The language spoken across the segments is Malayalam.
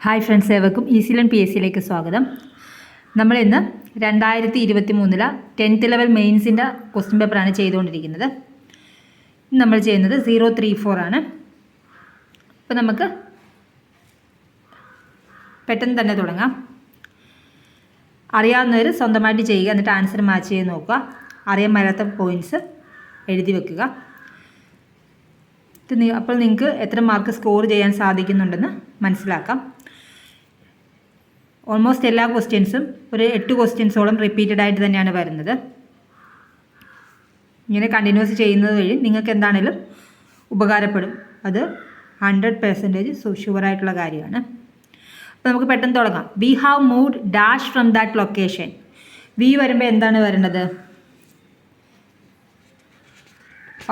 ഹായ് ഫ്രണ്ട്സ്, ഏവർക്കും ഈസി ലേൺ പി എസ് സിയിലേക്ക് സ്വാഗതം. നമ്മളിന്ന് 2023 10th ലെവൽ മെയിൻസിൻ്റെ ക്വസ്റ്റ്യൻ പേപ്പറാണ് ചെയ്തുകൊണ്ടിരിക്കുന്നത്. നമ്മൾ ചെയ്യുന്നത് 034 ആണ്. അപ്പോൾ നമുക്ക് പെട്ടെന്ന് തന്നെ തുടങ്ങാം. അറിയാവുന്നവർ സ്വന്തമായിട്ട് ചെയ്യുക, എന്നിട്ട് ആൻസർ മാച്ച് ചെയ്ത് നോക്കുക. അറിയാൻ മേലാത്ത പോയിൻറ്റ്സ് എഴുതി വെക്കുക. അപ്പോൾ നിങ്ങൾക്ക് എത്ര മാർക്ക് സ്കോർ ചെയ്യാൻ സാധിക്കുന്നുണ്ടെന്ന് മനസ്സിലാക്കാം. ഓൾമോസ്റ്റ് എല്ലാ ക്വസ്റ്റ്യൻസും ഒരു 8 ക്വസ്റ്റ്യൻസോളം റിപ്പീറ്റഡ് ആയിട്ട് തന്നെയാണ് വരുന്നത്. ഇങ്ങനെ കണ്ടിന്യൂസ് ചെയ്യുന്നത് വഴി നിങ്ങൾക്ക് എന്താണേലും ഉപകാരപ്പെടും. അത് 100% ഷുവറായിട്ടുള്ള കാര്യമാണ്. അപ്പോൾ നമുക്ക് പെട്ടെന്ന് തുടങ്ങാം. We have moved dash from that location. We വരുമ്പോൾ എന്താണ് വരുന്നത്?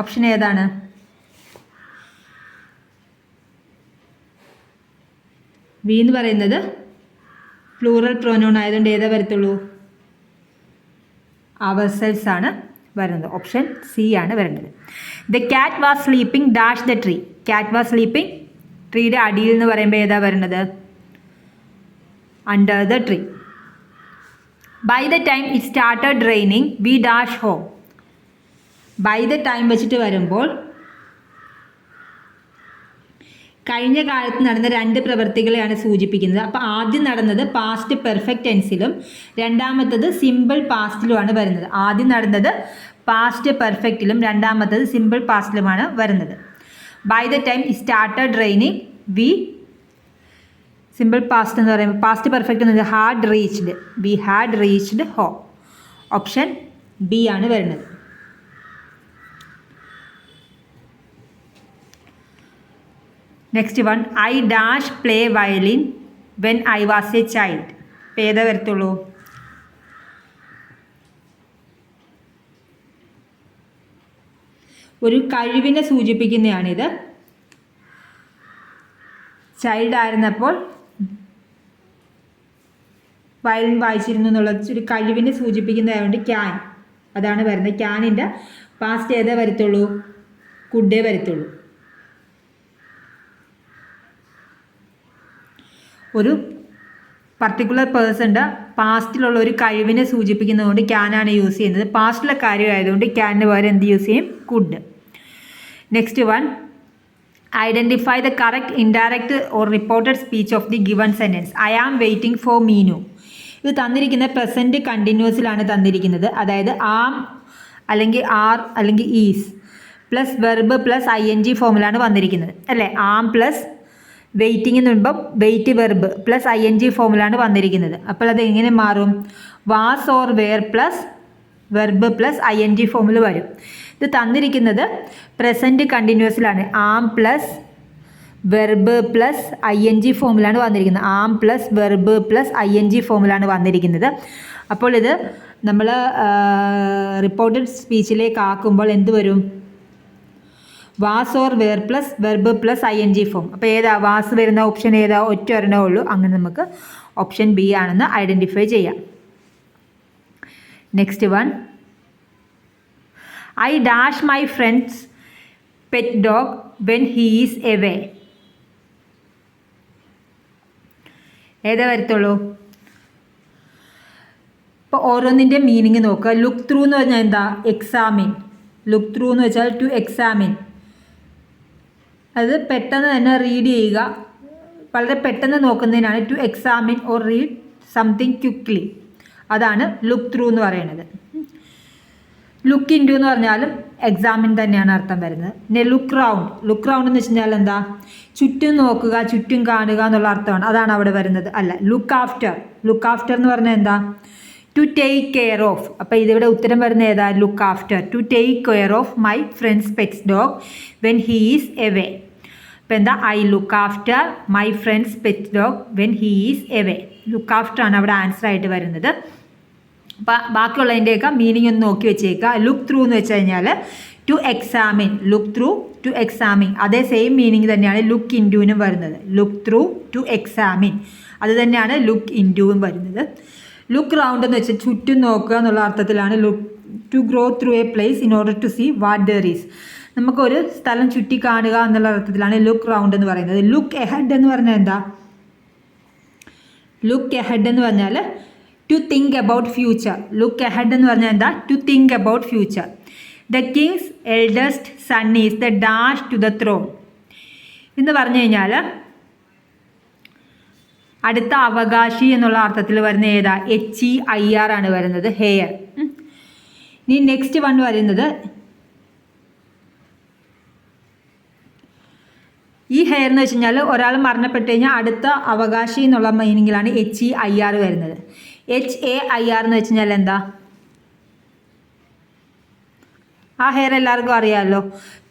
ഓപ്ഷൻ ഏതാണ്? വി എന്ന് പറയുന്നത് പ്ലൂറൽ പ്രോനൗൺ ആയതുകൊണ്ട് ഏതാ വരത്തുള്ളൂ? അവർസെൽസ് ആണ് വരുന്നത്. ഓപ്ഷൻ സി ആണ് വരേണ്ടത്. The cat was sleeping dash the tree. Cat was sleeping ട്രീയുടെ അടിയിൽ എന്ന് പറയുമ്പോൾ ഏതാ വരുന്നത്? Under the tree. By the time it started raining we dash home. By the time വെച്ചിട്ട് വരുമ്പോൾ കഴിഞ്ഞ കാലത്ത് നടന്ന 2 പ്രവൃത്തികളെയാണ് സൂചിപ്പിക്കുന്നത്. അപ്പോൾ ആദ്യം നടന്നത് പാസ്റ്റ് പെർഫെക്റ്റ് ടെൻസിലും രണ്ടാമത്തത് സിമ്പിൾ പാസ്റ്റിലുമാണ് വരുന്നത്. ആദ്യം നടന്നത് പാസ്റ്റ് പെർഫെക്റ്റിലും രണ്ടാമത്തത് സിമ്പിൾ പാസ്റ്റിലുമാണ് വരുന്നത്. By the time it started raining we simple past എന്ന് പറയുമ്പോൾ പാസ്റ്റ് പെർഫെക്റ്റ് എന്ന് പറയുന്നത് had reached. We had reached home. Option B ആണ് വരുന്നത്. Next one, I dash play violin when I was a child. ഇപ്പോൾ ഏതാ വരത്തുള്ളൂ? ഒരു കഴിവിനെ സൂചിപ്പിക്കുന്നതാണിത്. ചൈൽഡ് ആയിരുന്നപ്പോൾ വയലിൻ വായിച്ചിരുന്നു എന്നുള്ളത് ഒരു കഴിവിനെ സൂചിപ്പിക്കുന്നതായതുകൊണ്ട് ക്യാൻ അതാണ് വരുന്നത്. ക്യാനിൻ്റെ പാസ്റ്റ് ഏതാ വരത്തുള്ളൂ? കുഡേ വരത്തുള്ളൂ. ഒരു പർട്ടിക്കുലർ പേഴ്സൻ്റെ പാസ്റ്റിലുള്ള ഒരു കഴിവിനെ സൂചിപ്പിക്കുന്നതുകൊണ്ട് ക്യാനാണ് യൂസ് ചെയ്യുന്നത്. പാസ്റ്റിലെ കാര്യമായതുകൊണ്ട് ക്യാനിന് പകരം എന്ത് യൂസ് ചെയ്യും? Could. Next one, identify the correct indirect or reported speech of the given sentence. I am waiting for Meenu. ഇത് തന്നിരിക്കുന്ന പ്രസൻറ്റ് കണ്ടിന്യൂസിലാണ് തന്നിരിക്കുന്നത്. അതായത് ആം അല്ലെങ്കിൽ ആർ അല്ലെങ്കിൽ is plus verb plus ING ഫോമിലാണ് വന്നിരിക്കുന്നത് അല്ലേ? ആം പ്ലസ് വെയിറ്റിംഗ് എന്ന് പറയുമ്പോൾ വെയിറ്റ് വെർബ് പ്ലസ് ING ഫോമിലാണ് വന്നിരിക്കുന്നത്. അപ്പോൾ അത് എങ്ങനെ മാറും? Was or were plus verb plus ING ഫോമിൽ വരും. ഇത് തന്നിരിക്കുന്നത് പ്രസൻറ്റ് കണ്ടിന്യൂസിലാണ്. ആം പ്ലസ് വെർബ് പ്ലസ് ING ഫോമിലാണ് വന്നിരിക്കുന്നത്. ആം പ്ലസ് വെർബ് പ്ലസ് ING ഫോമിലാണ് വന്നിരിക്കുന്നത്. അപ്പോൾ ഇത് നമ്മൾ റിപ്പോർട്ടഡ് സ്പീച്ചിലേക്ക് ആക്കുമ്പോൾ എന്ത് വരും? Was or were plus verb plus ING form. അപ്പോൾ ഏതാ വാസ് വരുന്ന ഓപ്ഷൻ? ഏതാ? ഒറ്റ ഒരെണ്ണേ ഉള്ളൂ. അങ്ങനെ നമുക്ക് ഓപ്ഷൻ ബി ആണെന്ന് ഐഡൻറ്റിഫൈ ചെയ്യാം. Next one, I dash my friends pet dog when he is away. ഏതാ വരത്തുള്ളൂ? ഇപ്പോൾ ഓരോന്നിൻ്റെ മീനിങ് നോക്കുക. ലുക്ക് ത്രൂ എന്ന് പറഞ്ഞാൽ എന്താ? എക്സാമിൻ. ലുക്ക് ത്രൂ എന്ന് വെച്ചാൽ ടു എക്സാമിൻ. അത് പെട്ടെന്ന് തന്നെ റീഡ് ചെയ്യുക, വളരെ പെട്ടെന്ന് നോക്കുന്നതിനാണ് to examine or read something quickly. അതാണ് ലുക്ക് ത്രൂ എന്ന് പറയുന്നത്. ലുക്ക് ഇൻ ടു എന്ന് പറഞ്ഞാലും എക്സാമിൻ തന്നെയാണ് അർത്ഥം വരുന്നത്. പിന്നെ ലുക്ക് റൗണ്ട്. ലുക്ക് റൗണ്ട് എന്ന് വെച്ച് കഴിഞ്ഞാൽ എന്താ? ചുറ്റും നോക്കുക, ചുറ്റും കാണുക എന്നുള്ള അർത്ഥമാണ്. അതാണ് അവിടെ വരുന്നത്. അല്ല, ലുക്ക് ആഫ്റ്റർ. ലുക്ക് ആഫ്റ്റർ എന്ന് പറഞ്ഞാൽ എന്താ? To take care of. അപ്പോൾ ഇതിവിടെ ഉത്തരം വരുന്ന ഏതാ? Look after. To take care of my friends pets dog when he is away. അപ്പോൾ എന്താ? I look after my friends pets dog when he is away. Look after ആണ് അവിടെ ആൻസർ ആയിട്ട് വരുന്നത്. അപ്പോൾ ബാക്കിയുള്ളതിൻ്റെയൊക്കെ മീനിങ് ഒന്ന് നോക്കി വെച്ചേക്കുക. ലുക്ക് ത്രൂ എന്ന് വെച്ച് കഴിഞ്ഞാൽ to examine. Look through to examine. അതേ സെയിം മീനിങ് തന്നെയാണ് ലുക്ക് ഇൻ ടുവിനും വരുന്നത്. ലുക്ക് ത്രൂ ടു എക്സാമിൻ അത് തന്നെയാണ് ലുക്ക് ഇൻ ടുവും വരുന്നത്. ലുക്ക് റൗണ്ട് എന്ന് വെച്ചാൽ ചുറ്റും നോക്കുക എന്നുള്ള അർത്ഥത്തിലാണ്. Look to grow through a place in order to see what there is. നമുക്കൊരു സ്ഥലം ചുറ്റി കാണുക എന്നുള്ള അർത്ഥത്തിലാണ് ലുക്ക് റൗണ്ട് എന്ന് പറയുന്നത്. ലുക്ക് എഹെഡ് എന്ന് പറഞ്ഞാൽ എന്താ? ലുക്ക് എഹെഡ് എന്ന് പറഞ്ഞാൽ to think about future. Look ahead എന്ന് പറഞ്ഞാൽ എന്താ? To think about future. The kings eldest son is the dash to the throne എന്ന് പറഞ്ഞു കഴിഞ്ഞാൽ അടുത്ത അവകാശി എന്നുള്ള അർത്ഥത്തിൽ വരുന്ന ഏതാ? HEIR ആണ് വരുന്നത്, ഹെയർ. ഇനി നെക്സ്റ്റ് വൺ വരുന്നത് ഈ ഹെയർ എന്ന് വെച്ച് കഴിഞ്ഞാൽ ഒരാൾ മരണപ്പെട്ട് കഴിഞ്ഞാൽ അടുത്ത അവകാശി എന്നുള്ള മീനിങ്ങിലാണ് HEIR വരുന്നത്. HAIR എന്ന് വെച്ച് കഴിഞ്ഞാൽ എന്താ? ആ ഹെയർ എല്ലാവർക്കും അറിയാമല്ലോ.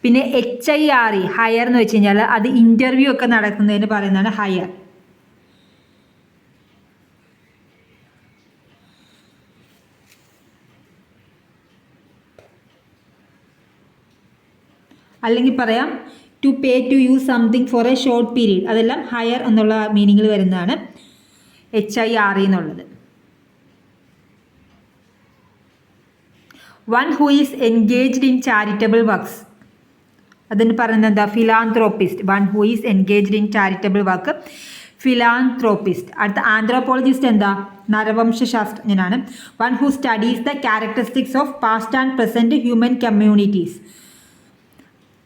പിന്നെ HIRE ഹയർ എന്ന് വെച്ച് കഴിഞ്ഞാൽ അത് ഇൻ്റർവ്യൂ ഒക്കെ നടക്കുന്നതിന് പറയുന്നതാണ് ഹയർ. അല്ലെങ്കിൽ പറയാം to pay to use something for a short period. അതെല്ലാം ഹയർ എന്നുള്ള മീനിങ്ങിൽ വരുന്നതാണ് HIRE എന്നുള്ളത്. One who is engaged in charitable works. അതിന് പറയുന്നത് എന്താ? Philanthropist. One who is engaged in charitable work, philanthropist. അടുത്ത ആന്ത്രോപോളജിസ്റ്റ് എന്താ? നരവംശാസ്ത്രജ്ഞനാണ്. One who studies the characteristics of past and present human communities,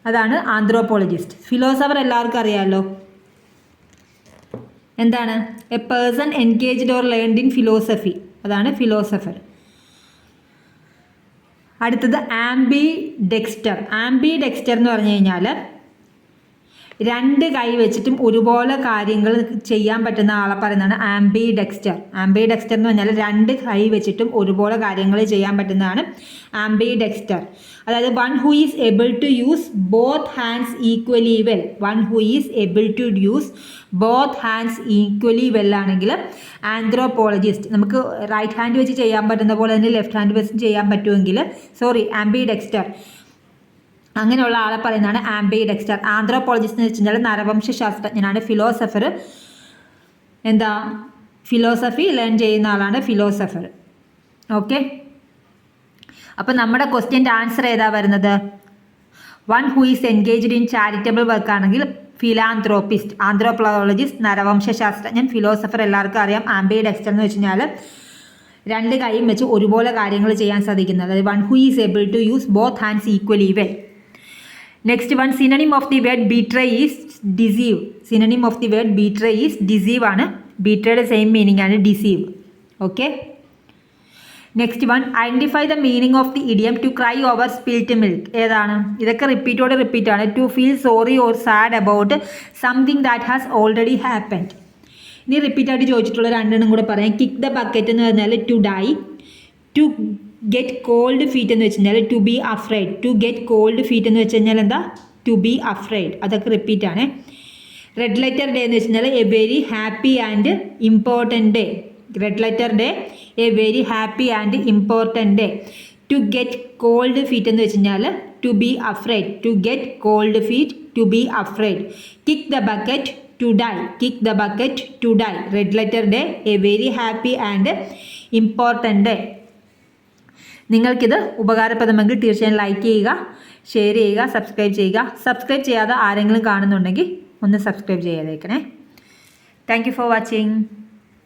അതാണ് ആന്ത്രോപോളജിസ്റ്റ്. ഫിലോസഫർ എല്ലാവർക്കും അറിയാമല്ലോ. എന്താണ്? A person engaged or learned in philosophy, അതാണ് ഫിലോസഫർ. അടുത്തത് ആംബി ഡെക്സ്റ്റർ. ആംബി ഡെക്സ്റ്റർ എന്ന് പറഞ്ഞു കഴിഞ്ഞാൽ രണ്ട് കൈ വെച്ചിട്ടും ഒരുപോലെ കാര്യങ്ങൾ ചെയ്യാൻ പറ്റുന്ന ആളെ പറയുന്നതാണ് ആംബി ഡെക്സ്റ്റർ. ആംബി ഡെക്സ്റ്റർ എന്ന് പറഞ്ഞാൽ രണ്ട് കൈ വെച്ചിട്ടും ഒരുപോലെ കാര്യങ്ങൾ ചെയ്യാൻ പറ്റുന്നതാണ് ആംബി ഡെക്സ്റ്റർ. അതായത് one who is able to use both hands equally well. One who is able to use both hands equally well ആണെങ്കിൽ ആന്ത്രോപോളജിസ്റ്റ്. നമുക്ക് റൈറ്റ് ഹാൻഡ് വെച്ച് ചെയ്യാൻ പറ്റുന്ന പോലെ തന്നെ ലെഫ്റ്റ് ഹാൻഡ് വെച്ച് ചെയ്യാൻ പറ്റുമെങ്കിൽ ആംബി ഡെക്സ്റ്റർ, അങ്ങനെയുള്ള ആളെ പറയുന്നതാണ് ആംബി ഡെക്സ്റ്റർ. ആന്ത്രോപോളജിസ്റ്റ് എന്ന് വെച്ച് കഴിഞ്ഞാൽ നരവംശാസ്ത്രജ്ഞനാണ്. ഫിലോസഫർ എന്താ? ഫിലോസഫി ലേൺ ചെയ്യുന്ന ആളാണ് ഫിലോസഫർ. ഓക്കെ, അപ്പോൾ നമ്മുടെ ക്വസ്റ്റ്യൻ്റെ ആൻസർ ഏതാ വരുന്നത്? One who is engaged in charitable work ആണെങ്കിൽ ഫിലാന്ത്രോപ്പിസ്റ്റ്. ആന്ത്രോപോളജിസ്റ്റ് നരവംശാസ്ത്രജ്ഞൻ. ഫിലോസഫർ എല്ലാവർക്കും അറിയാം. ആംബി ഡെക്സ്റ്റർ എന്ന് വെച്ച് കഴിഞ്ഞാൽ രണ്ട് കൈയും വെച്ച് ഒരുപോലെ കാര്യങ്ങൾ ചെയ്യാൻ സാധിക്കുന്നത്. അതായത് one who is able to use both hands equally well. Next one synonym of the word betray is deceive. Synonym of the word betray is deceive ആണ്. ബീട്രയുടെ സെയിം മീനിങ് ആണ് deceive. Okay, next one identify the meaning of the idiom to cry over spilt milk. ഏതാണ്? ഇതൊക്കെ റിപ്പീറ്റ് ആണ്. To feel sorry or sad about something that has already happened. ഇനി റിപ്പീറ്റായിട്ട് ചോദിച്ചിട്ടുള്ള രണ്ടെണ്ണം കൂടെ പറയാം. കിക്ക് ദ ബക്കറ്റ് എന്ന് പറഞ്ഞാൽ to die. To get cold feet എന്ന് വെച്ച് കഴിഞ്ഞാൽ to be afraid. To get cold feet എന്ന് വെച്ച് കഴിഞ്ഞാൽ എന്താ? To be afraid. അതൊക്കെ റിപ്പീറ്റാണ്. റെഡ് ലെറ്റർ ഡേ എന്ന് വെച്ച് കഴിഞ്ഞാൽ a very happy and important day. Red letter day a very happy and important day. To get cold feet എന്ന് വെച്ച് കഴിഞ്ഞാൽ to be afraid. To get cold feet, to be afraid. Kick the bucket to die. Kick the bucket to die. Red letter day a very happy and important day. നിങ്ങൾക്കിത് ഉപകാരപ്രദമെങ്കിൽ തീർച്ചയായും ലൈക്ക് ചെയ്യുക, ഷെയർ ചെയ്യുക, സബ്സ്ക്രൈബ് ചെയ്യുക. സബ്സ്ക്രൈബ് ചെയ്യാതെ ആരെങ്കിലും കാണുന്നുണ്ടെങ്കിൽ ഒന്ന് സബ്സ്ക്രൈബ് ചെയ്തേക്കണേ. Thank you for watching.